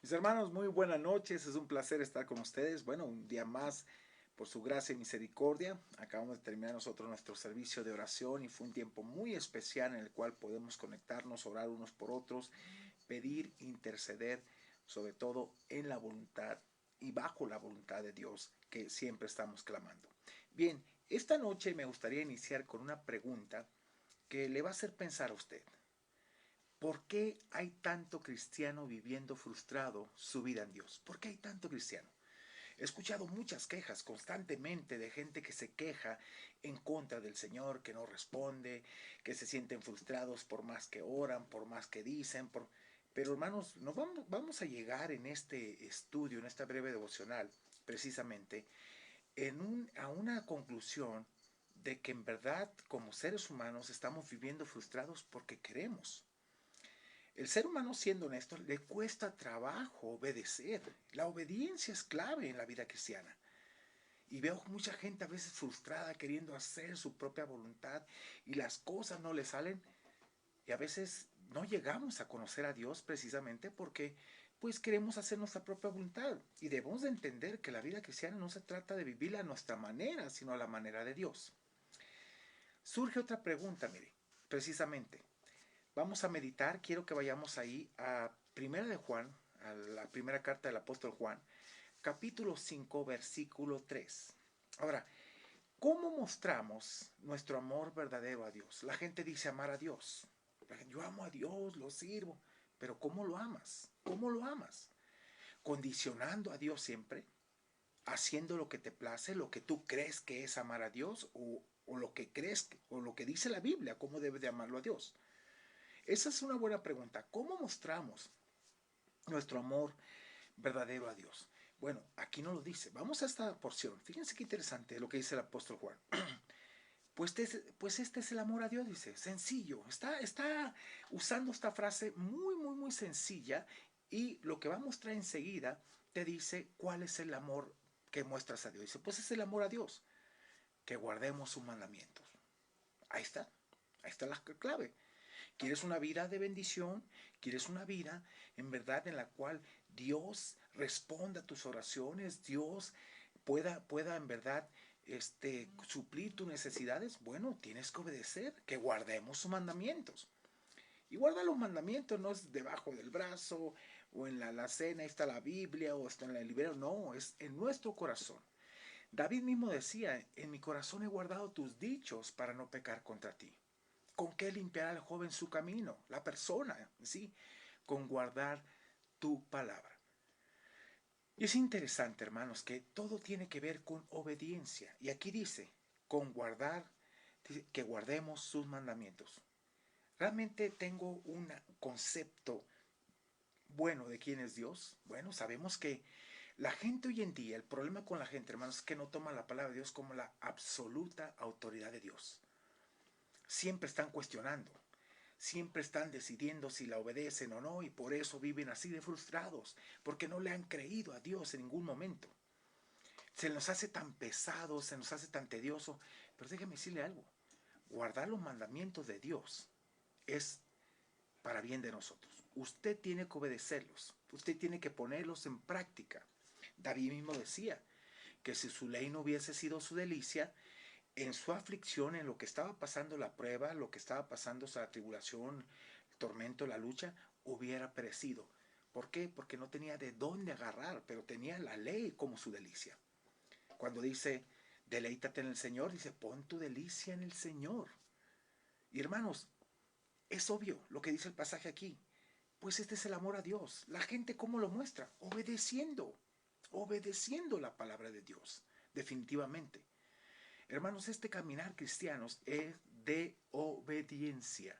Mis hermanos, muy buenas noches, es un placer estar con ustedes. Bueno, un día más, por su gracia y misericordia. Acabamos de terminar nosotros nuestro servicio de oración y fue un tiempo muy especial en el cual podemos conectarnos, orar unos por otros, pedir, interceder, sobre todo en la voluntad y bajo la voluntad de Dios que siempre estamos clamando. Bien, esta noche me gustaría iniciar con una pregunta que le va a hacer pensar a usted. ¿Por qué hay tanto cristiano viviendo frustrado su vida en Dios? ¿Por qué hay tanto cristiano? He escuchado muchas quejas constantemente de gente que se queja en contra del Señor, que no responde, que se sienten frustrados por más que oran, por más que dicen. Pero hermanos, nos vamos a llegar en este estudio, en esta breve devocional, precisamente, a una conclusión de que en verdad como seres humanos estamos viviendo frustrados porque queremos. El ser humano, siendo honesto, le cuesta trabajo obedecer. La obediencia es clave en la vida cristiana. Y veo mucha gente a veces frustrada queriendo hacer su propia voluntad y las cosas no le salen. Y a veces no llegamos a conocer a Dios precisamente porque pues queremos hacer nuestra propia voluntad. Y debemos de entender que la vida cristiana no se trata de vivirla a nuestra manera, sino a la manera de Dios. Surge otra pregunta, mire, precisamente. Vamos a meditar, quiero que vayamos ahí a Primera de Juan, a la primera carta del apóstol Juan, capítulo 5, versículo 3. Ahora, ¿cómo mostramos nuestro amor verdadero a Dios? La gente dice amar a Dios. Yo amo a Dios, lo sirvo, pero ¿cómo lo amas? ¿Cómo lo amas? ¿Condicionando a Dios siempre? ¿Haciendo lo que te place, lo que tú crees que es amar a Dios? ¿O lo que crees, o lo que dice la Biblia, cómo debes de amarlo a Dios? Esa es una buena pregunta. ¿Cómo mostramos nuestro amor verdadero a Dios? Bueno, aquí no lo dice. Vamos a esta porción. Fíjense qué interesante lo que dice el apóstol Juan. Pues este es el amor a Dios, dice. Sencillo. Está usando esta frase muy sencilla y lo que va a mostrar enseguida te dice cuál es el amor que muestras a Dios. Dice, pues es el amor a Dios, que guardemos sus mandamientos. Ahí está. Ahí está la clave. ¿Quieres una vida de bendición? ¿Quieres una vida en verdad en la cual Dios responda a tus oraciones? Dios pueda en verdad suplir tus necesidades. Bueno, tienes que obedecer, que guardemos sus mandamientos. Y guarda los mandamientos no es debajo del brazo o en la alacena, ahí está la Biblia o está en el librero. No, es en nuestro corazón. David mismo decía, en mi corazón he guardado tus dichos para no pecar contra ti. ¿Con qué limpiará el joven su camino? La persona, ¿sí? Con guardar tu palabra. Y es interesante, hermanos, que todo tiene que ver con obediencia. Y aquí dice, con guardar, dice, que guardemos sus mandamientos. ¿Realmente tengo un concepto bueno de quién es Dios? Bueno, sabemos que la gente hoy en día, el problema con la gente, hermanos, es que no toma la palabra de Dios como la absoluta autoridad de Dios. Siempre están cuestionando, siempre están decidiendo si la obedecen o no y por eso viven así de frustrados, porque no le han creído a Dios en ningún momento. Se nos hace tan pesado, se nos hace tan tedioso, pero déjeme decirle algo, guardar los mandamientos de Dios es para bien de nosotros. Usted tiene que obedecerlos, usted tiene que ponerlos en práctica. David mismo decía que si su ley no hubiese sido su delicia, en su aflicción, en lo que estaba pasando la prueba, lo que estaba pasando la tribulación, el tormento, la lucha, hubiera perecido. ¿Por qué? Porque no tenía de dónde agarrar, pero tenía la ley como su delicia. Cuando dice, deleítate en el Señor, dice, pon tu delicia en el Señor. Y hermanos, es obvio lo que dice el pasaje aquí. Pues este es el amor a Dios. La gente, ¿cómo lo muestra? Obedeciendo. Obedeciendo la palabra de Dios. Definitivamente. Hermanos, este caminar cristianos es de obediencia.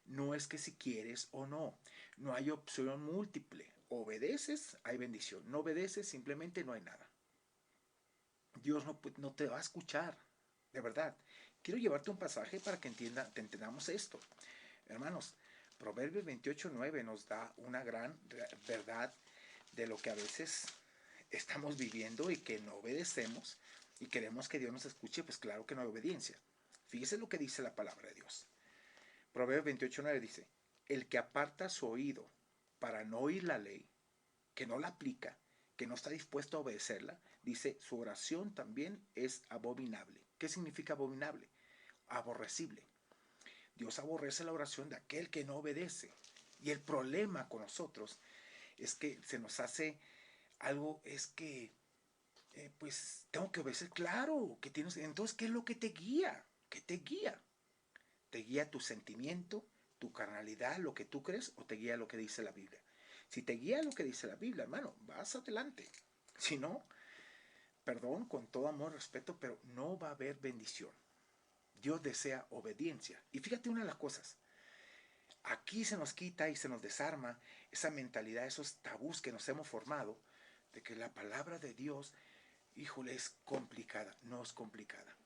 No es que si quieres o no. No hay opción múltiple. Obedeces, hay bendición. No obedeces, simplemente no hay nada. Dios no te va a escuchar. De verdad. Quiero llevarte un pasaje para que entendamos esto. Hermanos, Proverbios 28:9 nos da una gran verdad de lo que a veces estamos viviendo y que no obedecemos y queremos que Dios nos escuche, pues claro que no hay obediencia. Fíjese lo que dice la palabra de Dios. Proverbios 28:9 dice, el que aparta su oído para no oír la ley que no la aplica, que no está dispuesto a obedecerla, dice, su oración también es abominable. ¿Qué significa abominable? Aborrecible. Dios aborrece la oración de aquel que no obedece. Y el problema con nosotros es que se nos hace algo, es que, pues, tengo que obedecer, claro, que tienes, entonces, ¿qué es lo que te guía? ¿Qué te guía? ¿Te guía tu sentimiento, tu carnalidad, lo que tú crees, o te guía lo que dice la Biblia? Si te guía lo que dice la Biblia, hermano, vas adelante. Si no, perdón, con todo amor y respeto, pero no va a haber bendición. Dios desea obediencia. Y fíjate una de las cosas, aquí se nos quita y se nos desarma esa mentalidad, esos tabús que nos hemos formado, de que la palabra de Dios, híjole, es complicada. No es complicada.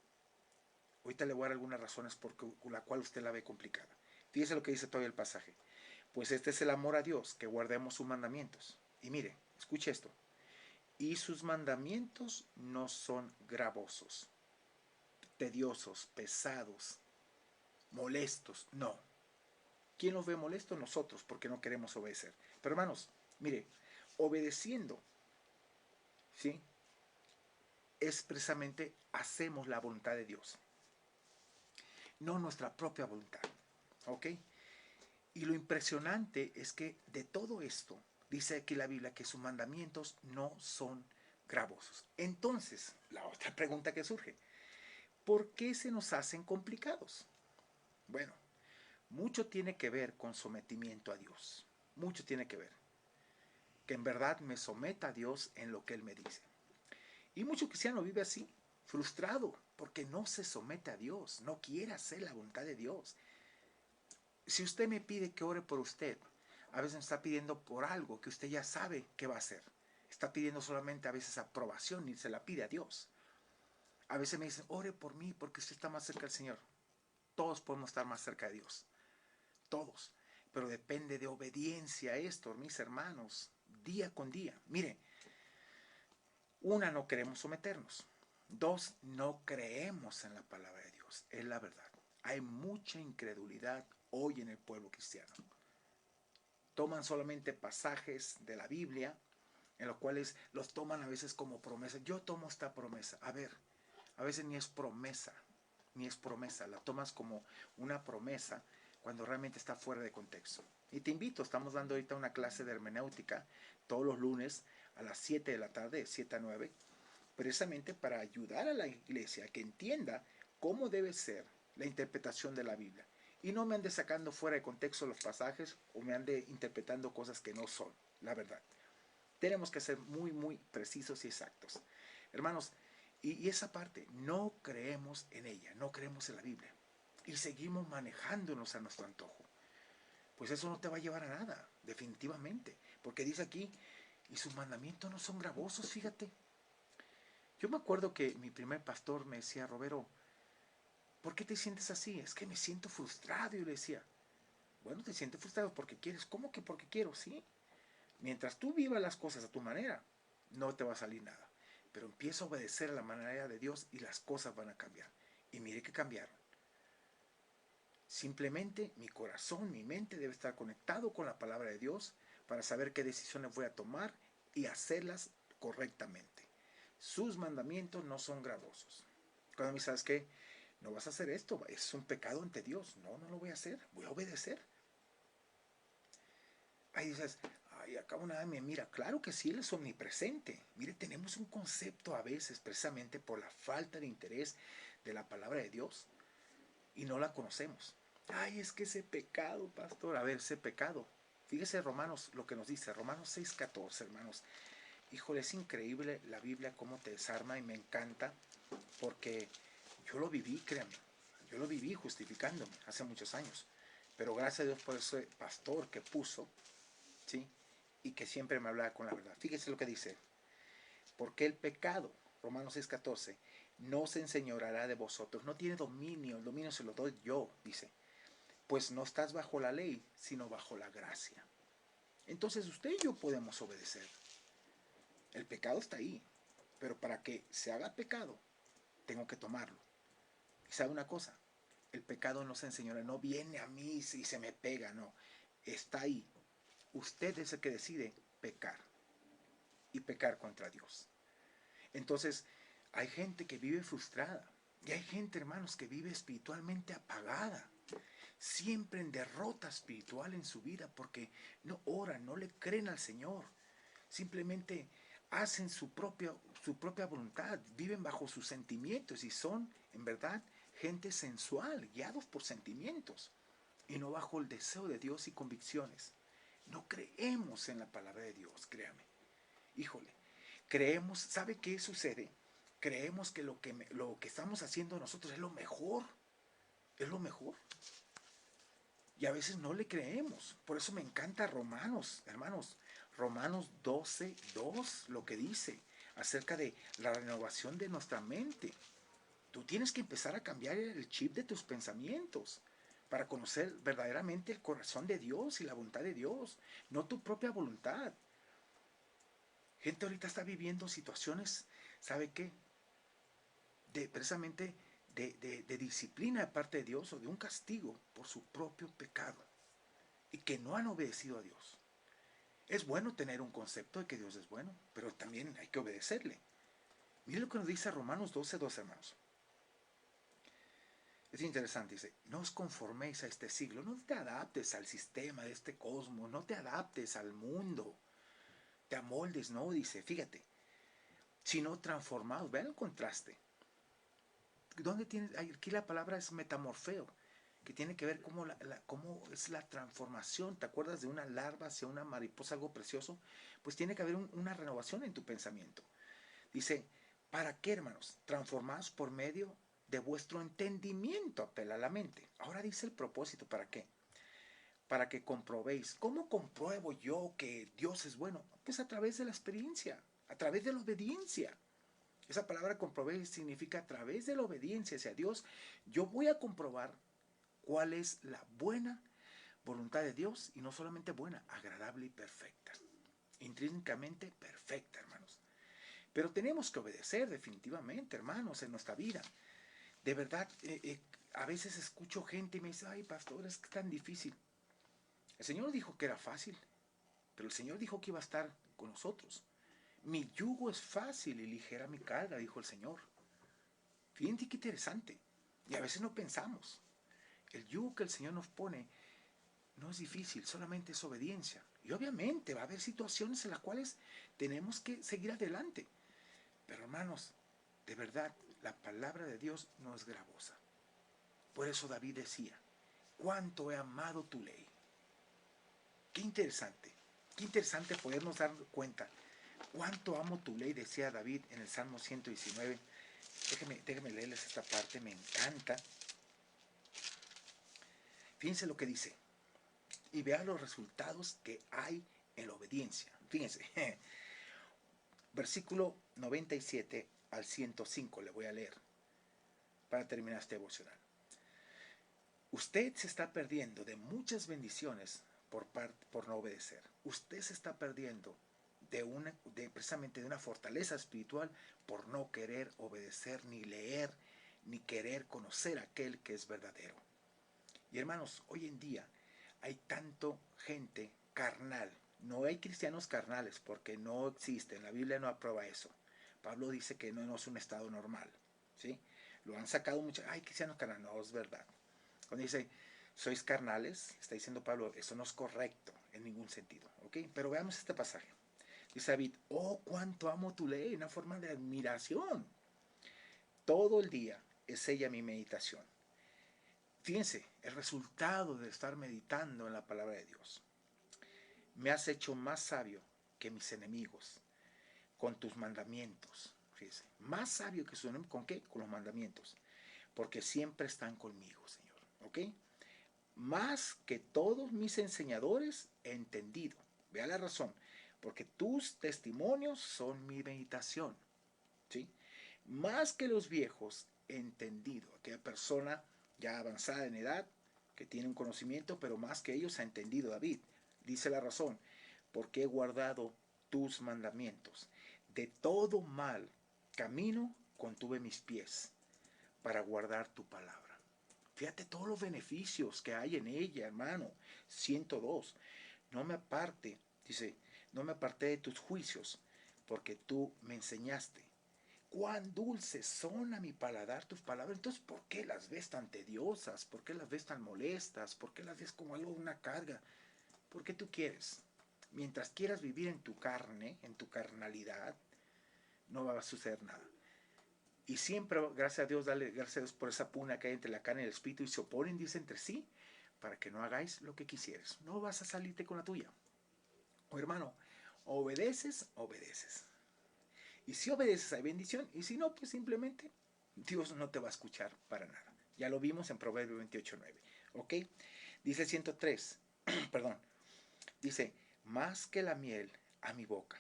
Ahorita le voy a dar algunas razones por la cual usted la ve complicada. Fíjese lo que dice todo el pasaje. Pues este es el amor a Dios, que guardemos sus mandamientos. Y mire, escuche esto. Y sus mandamientos no son gravosos, tediosos, pesados, molestos. No. ¿Quién los ve molestos? Nosotros, porque no queremos obedecer. Pero hermanos, mire, obedeciendo, ¿sí? Es precisamente hacemos la voluntad de Dios, no nuestra propia voluntad. ¿Ok? Y lo impresionante es que de todo esto, dice aquí la Biblia que sus mandamientos no son gravosos. Entonces, la otra pregunta que surge, ¿por qué se nos hacen complicados? Bueno, mucho tiene que ver con sometimiento a Dios. Mucho tiene que ver. Que en verdad me someta a Dios en lo que Él me dice. Y mucho cristiano vive así, frustrado, porque no se somete a Dios, no quiere hacer la voluntad de Dios. Si usted me pide que ore por usted, a veces me está pidiendo por algo que usted ya sabe que va a hacer. Está pidiendo solamente a veces aprobación y se la pide a Dios. A veces me dicen, ore por mí porque usted está más cerca del Señor. Todos podemos estar más cerca de Dios. Todos. Pero depende de obediencia a esto, mis hermanos, día con día. Mire, una, no queremos someternos. Dos, no creemos en la palabra de Dios. Es la verdad. Hay mucha incredulidad hoy en el pueblo cristiano. Toman solamente pasajes de la Biblia, en los cuales los toman a veces como promesa. Yo tomo esta promesa. A ver, a veces ni es promesa, ni es promesa. La tomas como una promesa cuando realmente está fuera de contexto. Y te invito, estamos dando ahorita una clase de hermenéutica todos los lunes a las 7 de la tarde, 7 a 9, precisamente para ayudar a la iglesia a que entienda cómo debe ser la interpretación de la Biblia. Y no me ande sacando fuera de contexto los pasajes o me ande interpretando cosas que no son, la verdad. Tenemos que ser muy, muy precisos y exactos. Hermanos, y esa parte, no creemos en ella, no creemos en la Biblia. Y seguimos manejándonos a nuestro antojo. Pues eso no te va a llevar a nada, definitivamente. Porque dice aquí, y sus mandamientos no son gravosos, fíjate. Yo me acuerdo que mi primer pastor me decía, Roberto, ¿por qué te sientes así? Es que me siento frustrado. Y yo le decía, bueno, te sientes frustrado porque quieres. ¿Cómo que porque quiero? Sí. Mientras tú vivas las cosas a tu manera, no te va a salir nada. Pero empieza a obedecer a la manera de Dios y las cosas van a cambiar. Y mire que cambiaron. Simplemente mi corazón, mi mente debe estar conectado con la palabra de Dios para saber qué decisiones voy a tomar y hacerlas correctamente. Sus mandamientos no son gravosos. Cuando me sabes que no vas a hacer esto, es un pecado ante Dios. No, no lo voy a hacer, voy a obedecer. Ahí dices, ay, acá una me mira, claro que sí, Él es omnipresente. Mire, tenemos un concepto a veces, precisamente por la falta de interés de la palabra de Dios, y no la conocemos. Ay, es que ese pecado, pastor, a ver, ese pecado. Fíjese Romanos, lo que nos dice, Romanos 6:14, hermanos. Híjole, es increíble la Biblia cómo te desarma y me encanta porque yo lo viví, créanme. Yo lo viví justificándome hace muchos años. Pero gracias a Dios por ese pastor que puso, ¿sí? Y que siempre me hablaba con la verdad. Fíjese lo que dice. Porque el pecado, Romanos 6:14, no se enseñoreará de vosotros. No tiene dominio. El dominio se lo doy yo, dice. Pues no estás bajo la ley, sino bajo la gracia. Entonces usted y yo podemos obedecer. El pecado está ahí. Pero para que se haga pecado, tengo que tomarlo. ¿Y sabe una cosa? El pecado no se enseñora, no viene a mí y se me pega, no. Está ahí. Usted es el que decide pecar. y pecar contra Dios. Entonces, hay gente que vive frustrada y hay gente, hermanos, que vive espiritualmente apagada, siempre en derrota espiritual en su vida porque no oran, no le creen al Señor, simplemente hacen su propia voluntad, viven bajo sus sentimientos y son, en verdad, gente sensual, guiados por sentimientos y no bajo el deseo de Dios y convicciones. No creemos en la palabra de Dios, créame. Híjole, creemos, ¿sabe qué sucede? Creemos que lo que estamos haciendo nosotros es lo mejor, es lo mejor. Y a veces no le creemos. Por eso me encanta Romanos, hermanos. Romanos 12:2, lo que dice acerca de la renovación de nuestra mente. Tú tienes que empezar a cambiar el chip de tus pensamientos para conocer verdaderamente el corazón de Dios y la voluntad de Dios, no tu propia voluntad. Gente ahorita está viviendo situaciones, ¿sabe qué? Precisamente de disciplina de parte de Dios o de un castigo por su propio pecado y que no han obedecido a Dios. Es bueno tener un concepto de que Dios es bueno, pero también hay que obedecerle. Mire lo que nos dice Romanos 12:2, hermanos. Es interesante, dice, no os conforméis a este siglo, no te adaptes al sistema de este cosmos, no te adaptes al mundo, te amoldes, no, dice, fíjate, sino transformados, vean el contraste. ¿Dónde tienes? Aquí la palabra es metamorfeo, que tiene que ver cómo es la transformación. ¿Te acuerdas de una larva hacia una mariposa, algo precioso? Pues tiene que haber una renovación en tu pensamiento. Dice, ¿para qué, hermanos? Transformados por medio de vuestro entendimiento, apela a la mente. Ahora dice el propósito, ¿para qué? Para que comprobéis. ¿Cómo compruebo yo que Dios es bueno? Pues a través de la experiencia, a través de la obediencia. Esa palabra comprobéis significa a través de la obediencia hacia Dios, yo voy a comprobar cuál es la buena voluntad de Dios, y no solamente buena, agradable y perfecta. Intrínsecamente perfecta, hermanos. Pero tenemos que obedecer definitivamente, hermanos, en nuestra vida. De verdad, a veces escucho gente y me dice, ay, pastor, es tan difícil. El Señor dijo que era fácil, pero el Señor dijo que iba a estar con nosotros. Mi yugo es fácil y ligera mi carga, dijo el Señor. Fíjense qué interesante. Y a veces no pensamos. El yugo que el Señor nos pone no es difícil, solamente es obediencia. Y obviamente va a haber situaciones en las cuales tenemos que seguir adelante. Pero hermanos, de verdad, la palabra de Dios no es gravosa. Por eso David decía, cuánto he amado tu ley. Qué interesante podernos dar cuenta. Cuánto amo tu ley, decía David en el Salmo 119. Déjeme leerles esta parte, me encanta. Fíjense lo que dice. Y vea los resultados que hay en la obediencia. Fíjense. Versículo 97 al 105 le voy a leer para terminar este devocional. Usted se está perdiendo de muchas bendiciones por no obedecer. Usted se está perdiendo precisamente de una fortaleza espiritual por no querer obedecer, ni leer, ni querer conocer a aquel que es verdadero. Y hermanos, hoy en día hay tanto gente carnal. No hay cristianos carnales porque no existen. La Biblia no aprueba eso. Pablo dice que no es un estado normal. ¿Sí? Lo han sacado mucho. Ay, cristianos carnales. No, es verdad. Cuando dice, sois carnales, está diciendo Pablo, eso no es correcto en ningún sentido. ¿Ok? Pero veamos este pasaje. Dice David, oh, cuánto amo tu ley, una forma de admiración. Todo el día es ella mi meditación. Fíjense, el resultado de estar meditando en la palabra de Dios. Me has hecho más sabio que mis enemigos con tus mandamientos. Fíjense, más sabio que sus enemigos. ¿Con qué? Con los mandamientos. Porque siempre están conmigo, Señor. ¿Ok? Más que todos mis enseñadores he entendido. Vea la razón. Porque tus testimonios son mi meditación. ¿Sí? Más que los viejos he entendido. Aquella persona ya avanzada en edad, que tiene un conocimiento, pero más que ellos ha entendido David. Dice la razón, porque he guardado tus mandamientos. De todo mal camino contuve mis pies para guardar tu palabra. Fíjate todos los beneficios que hay en ella, hermano. 102. No me aparte, dice, no me aparté de tus juicios, porque tú me enseñaste. Cuán dulces son a mi paladar tus palabras. Entonces, ¿por qué las ves tan tediosas? ¿Por qué las ves tan molestas? ¿Por qué las ves como algo de una carga? Porque tú quieres. Mientras quieras vivir en tu carne, en tu carnalidad, no va a suceder nada. Y siempre, gracias a Dios, dale gracias a Dios por esa pugna que hay entre la carne y el espíritu, y se oponen, dice, entre sí, para que no hagáis lo que quisieres. No vas a salirte con la tuya. O hermano, obedeces, obedeces. Y si obedeces hay bendición, y si no, pues simplemente Dios no te va a escuchar para nada. Ya lo vimos en Proverbios 28:9. ¿Ok? Dice 103, perdón, dice, más que la miel a mi boca,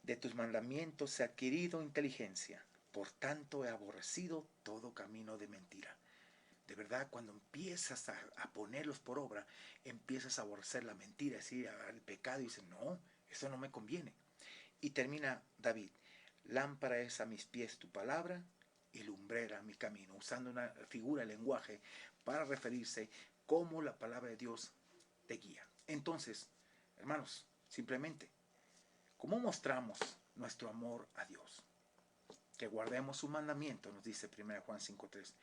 de tus mandamientos he adquirido inteligencia, por tanto he aborrecido todo camino de mentira. De verdad, cuando empiezas a ponerlos por obra, empiezas a aborrecer la mentira, decir, el pecado, y dices, no, eso no me conviene. Y termina David, lámpara es a mis pies tu palabra y lumbrera mi camino, usando una figura de lenguaje para referirse cómo la palabra de Dios te guía. Entonces, hermanos, simplemente, ¿cómo mostramos nuestro amor a Dios? Que guardemos su mandamiento, nos dice 1 Juan 5:3,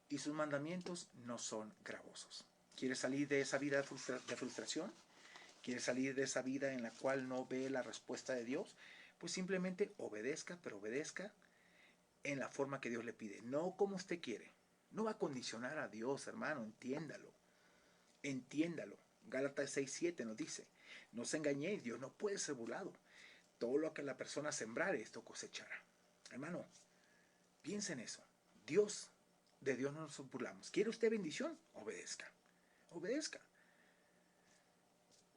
y sus mandamientos no son gravosos. ¿Quieres salir de esa vida de frustración? ¿Quieres salir de esa vida en la cual no ve la respuesta de Dios? Pues simplemente obedezca, pero obedezca en la forma que Dios le pide, no como usted quiere. No va a condicionar a Dios, hermano, entiéndalo. Entiéndalo. Gálatas 6:7 nos dice, no os engañéis, Dios no puede ser burlado. Todo lo que la persona sembrare, esto cosechará. Hermano, piensa en eso. De Dios no nos burlamos. ¿Quiere usted bendición? Obedezca. Obedezca.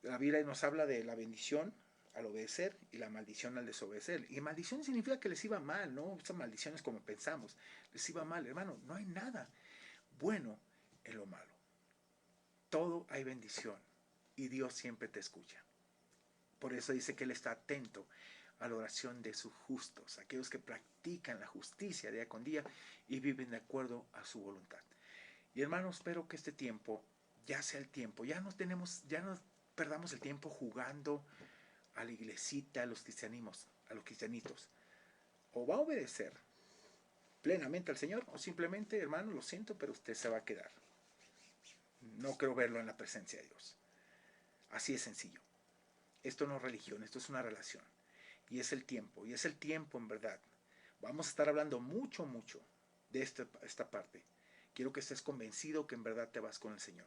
La Biblia nos habla de la bendición al obedecer y la maldición al desobedecer. Y maldición significa que les iba mal, ¿no? Estas maldiciones como pensamos. Les iba mal, hermano. No hay nada bueno en lo malo. Todo hay bendición y Dios siempre te escucha. Por eso dice que Él está atento a la oración de sus justos, aquellos que practican la justicia día con día y viven de acuerdo a su voluntad. Y hermanos, espero que este tiempo ya sea el tiempo, ya no perdamos el tiempo jugando a la iglesita, a los cristianitos. O va a obedecer plenamente al Señor, o simplemente, hermano, lo siento, pero usted se va a quedar. No creo verlo en la presencia de Dios. Así es sencillo. Esto no es religión, esto es una relación. Y es el tiempo, en verdad. Vamos a estar hablando mucho de esta parte. Quiero que estés convencido que en verdad te vas con el Señor.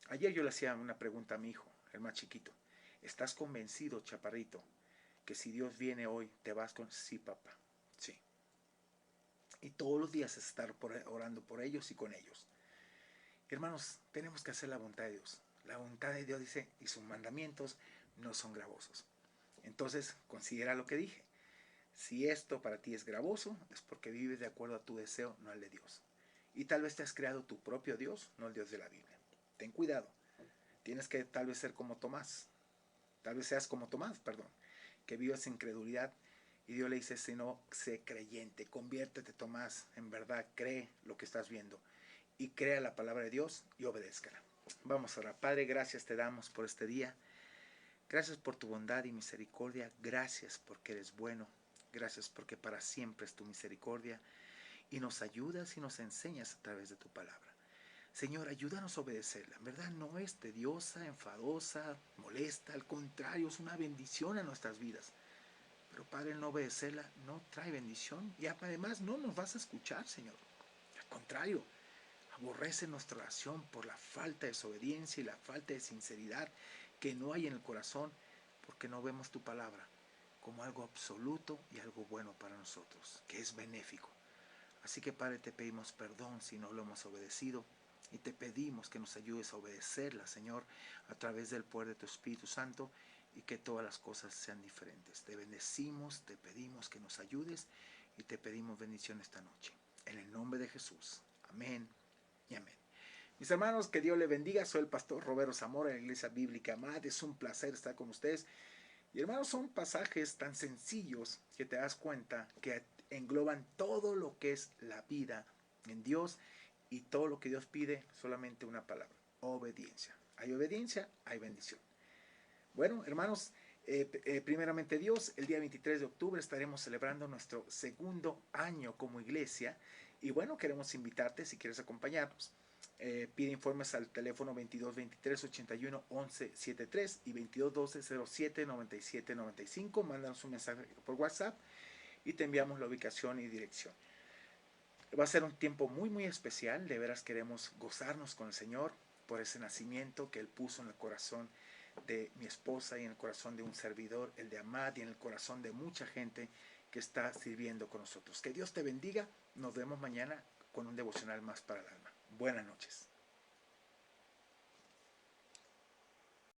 Ayer yo le hacía una pregunta a mi hijo, el más chiquito. ¿Estás convencido, chaparrito, que si Dios viene hoy, te vas con? Sí, papá, sí. Y todos los días estar orando por ellos y con ellos. Hermanos, tenemos que hacer la voluntad de Dios. La voluntad de Dios dice, y sus mandamientos no son gravosos. Entonces, considera lo que dije. Si esto para ti es gravoso, es porque vives de acuerdo a tu deseo, no al de Dios. Y tal vez te has creado tu propio Dios, no el Dios de la Biblia. Ten cuidado. Tienes que tal vez ser como Tomás. Tal vez seas como Tomás, perdón. Que vives en incredulidad. Y Dios le dice, si no, sé creyente. Conviértete, Tomás. En verdad, cree lo que estás viendo. Y crea la palabra de Dios y obedézcala. Vamos a orar. Padre, gracias te damos por este día. Gracias por tu bondad y misericordia. Gracias porque eres bueno. Gracias porque para siempre es tu misericordia. Y nos ayudas y nos enseñas a través de tu palabra. Señor, ayúdanos a obedecerla. En verdad no es tediosa, enfadosa, molesta. Al contrario, es una bendición a nuestras vidas. Pero Padre, el no obedecerla no trae bendición. Y además no nos vas a escuchar, Señor. Al contrario, aborrece nuestra oración por la falta de desobediencia y la falta de sinceridad que no hay en el corazón, porque no vemos tu palabra como algo absoluto y algo bueno para nosotros, que es benéfico. Así que Padre, te pedimos perdón si no lo hemos obedecido y te pedimos que nos ayudes a obedecerla, Señor, a través del poder de tu Espíritu Santo, y que todas las cosas sean diferentes. Te bendecimos, te pedimos que nos ayudes y te pedimos bendición esta noche. En el nombre de Jesús. Amén y amén. Mis hermanos, que Dios les bendiga. Soy el pastor Roberto Zamora de la Iglesia Bíblica Amad. Es un placer estar con ustedes. Y hermanos, son pasajes tan sencillos que te das cuenta que engloban todo lo que es la vida en Dios, y todo lo que Dios pide, solamente una palabra: obediencia. Hay obediencia, hay bendición. Bueno, hermanos, Primeramente Dios, el día 23 de octubre estaremos celebrando nuestro segundo año como iglesia y bueno, queremos invitarte si quieres acompañarnos. Pide informes al teléfono 22 23 81 11 73 y 22 12 07 97 95. Mándanos un mensaje por WhatsApp y te enviamos la ubicación y dirección. Va a ser un tiempo muy especial. De veras queremos gozarnos con el Señor por ese nacimiento que Él puso en el corazón de mi esposa y en el corazón de un servidor, el de Amad, y en el corazón de mucha gente que está sirviendo con nosotros. Que Dios te bendiga. Nos vemos mañana con un devocional más para el alma. Buenas noches.